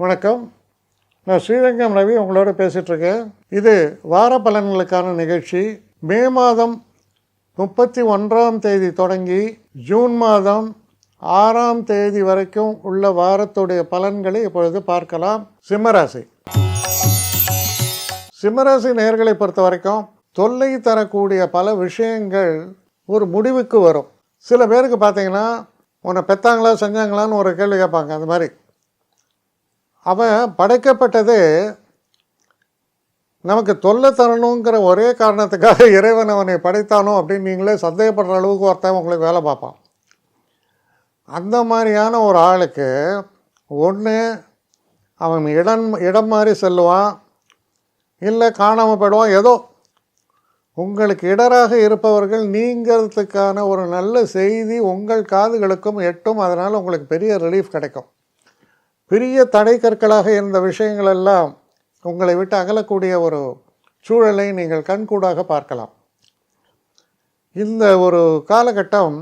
வணக்கம். நான் ஸ்ரீரங்கம் ரவி உங்களோட பேசிகிட்ருக்கேன். இது வார பலன்களுக்கான நிகழ்ச்சி. மே மாதம் 31ஆம் தேதி தொடங்கி ஜூன் மாதம் 6ஆம் தேதி வரைக்கும் உள்ள வாரத்துடைய பலன்களை இப்பொழுது பார்க்கலாம். சிம்மராசி நேயர்களை பொறுத்த வரைக்கும் தொல்லை தரக்கூடிய பல விஷயங்கள் ஒரு முடிவுக்கு வரும். சில பேருக்கு பார்த்தீங்கன்னா உன்னை பெற்றாங்களா செஞ்சாங்களான்னு ஒரு கேள்வி கேட்பாங்க. அந்த மாதிரி அவன் படைக்கப்பட்டது நமக்கு தொல்லை தரணுங்கிற ஒரே காரணத்துக்காக இறைவன் அவனை படைத்தானோ அப்படின்னு நீங்களே சந்தேகப்படுற அளவுக்கு ஒருத்தன் உங்களுக்கு வேலை பார்ப்பான். அந்த மாதிரியான ஒரு ஆளுக்கு ஒன்று அவன் இடம் மாதிரி செல்லுவான், இல்லை காணாமல் போயிடுவான். ஏதோ உங்களுக்கு இடராக இருப்பவர்கள் நீங்கிறதுக்கான ஒரு நல்ல செய்தி உங்கள் காதுகளுக்கும் எட்டும். அதனால் உங்களுக்கு பெரிய ரிலீஃப் கிடைக்கும். பெரிய தடை கற்களாக இருந்த விஷயங்களெல்லாம் உங்களை விட்டு அகலக்கூடிய ஒரு சூழலை நீங்கள் கண்கூடாக பார்க்கலாம். இந்த ஒரு காலகட்டம்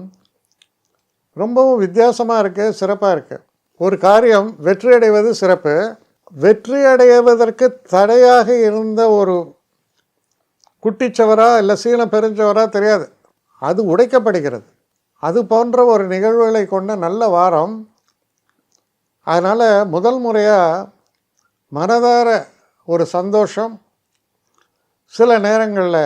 ரொம்பவும் வித்தியாசமாக இருக்குது, சிறப்பாக இருக்குது. ஒரு காரியம் வெற்றி அடைவது சிறப்பு. வெற்றி அடைவதற்கு தடையாக இருந்த ஒரு குட்டிச்சவரா இல்லை சீன பெருஞ்சவரா தெரியாது, அது உடைக்கப்படுகிறது. அது போன்ற ஒரு நிகழ்வுகளை கொண்ட நல்ல வாரம். அதனால் முதல் முறையாக மனதார ஒரு சந்தோஷம். சில நேரங்களில்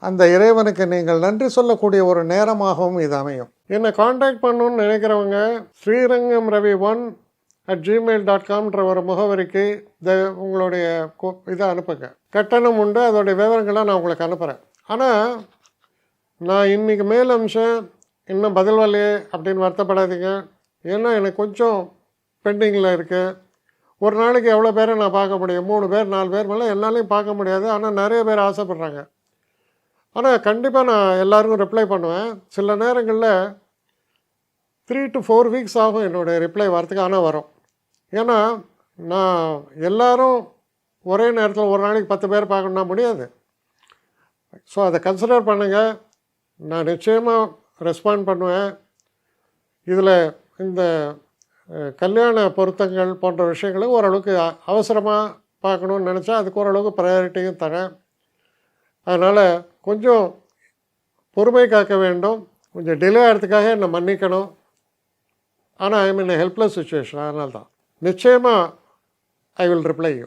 அந்த இறைவனுக்கு நீங்கள் நன்றி சொல்லக்கூடிய ஒரு நேரமாகவும் இது அமையும். என்னை காண்டாக்ட் பண்ணணுன்னு நினைக்கிறவங்க ஸ்ரீரங்கம் ரவி 1@gmail.com ஒரு முகவரிக்கு உங்களுடைய இதை அனுப்புங்க. கட்டணம் உண்டு, அதோடைய விவரங்களை நான் உங்களுக்கு அனுப்புகிறேன். ஆனால் நான் இன்றைக்கி மேல் அம்சம் இன்னும் பதில் வரலையே அப்படின்னு வருத்தப்படாதீங்க. ஏன்னா எனக்கு கொஞ்சம் பெண்டிங்கில் இருக்குது. ஒரு நாளைக்கு எவ்வளோ பேரை நான் பார்க்க முடியும்? 3 பேர் 4 பேர் மேலே என்னாலையும் பார்க்க முடியாது. ஆனால் நிறைய பேர் ஆசைப்பட்றாங்க. ஆனால் கண்டிப்பாக நான் எல்லாருக்கும் ரிப்ளை பண்ணுவேன். சில நேரங்களில் 3 to 4 வீக்ஸ் ஆகும் என்னுடைய ரிப்ளை வரத்துக்கு. ஆனால் வரும். ஏன்னா நான் எல்லோரும் ஒரே நேரத்தில் ஒரு நாளைக்கு 10 பேர் பார்க்கணுன்னா முடியாது. ஸோ அதை கன்சிடர் பண்ணுங்கள். நான் நிச்சயமாக ரெஸ்பாண்ட் பண்ணுவேன். இதில் இந்த கல்யாண பொருத்தங்கள் போன்ற விஷயங்களை ஓரளவுக்கு அவசரமாக பார்க்கணுன்னு நினச்சா அதுக்கு ஓரளவுக்கு ப்ரையாரிட்டியும் தரேன். அதனால் கொஞ்சம் பொறுமை காக்க வேண்டும். கொஞ்சம் டிலே ஆகிறதுக்காக என்னை மன்னிக்கணும். ஆனால் ஐ மீன் ஹெல்ப்லெஸ் சுச்சுவேஷன். அதனால தான் நிச்சயமாக ஐ வில் ரிப்ளை யூ.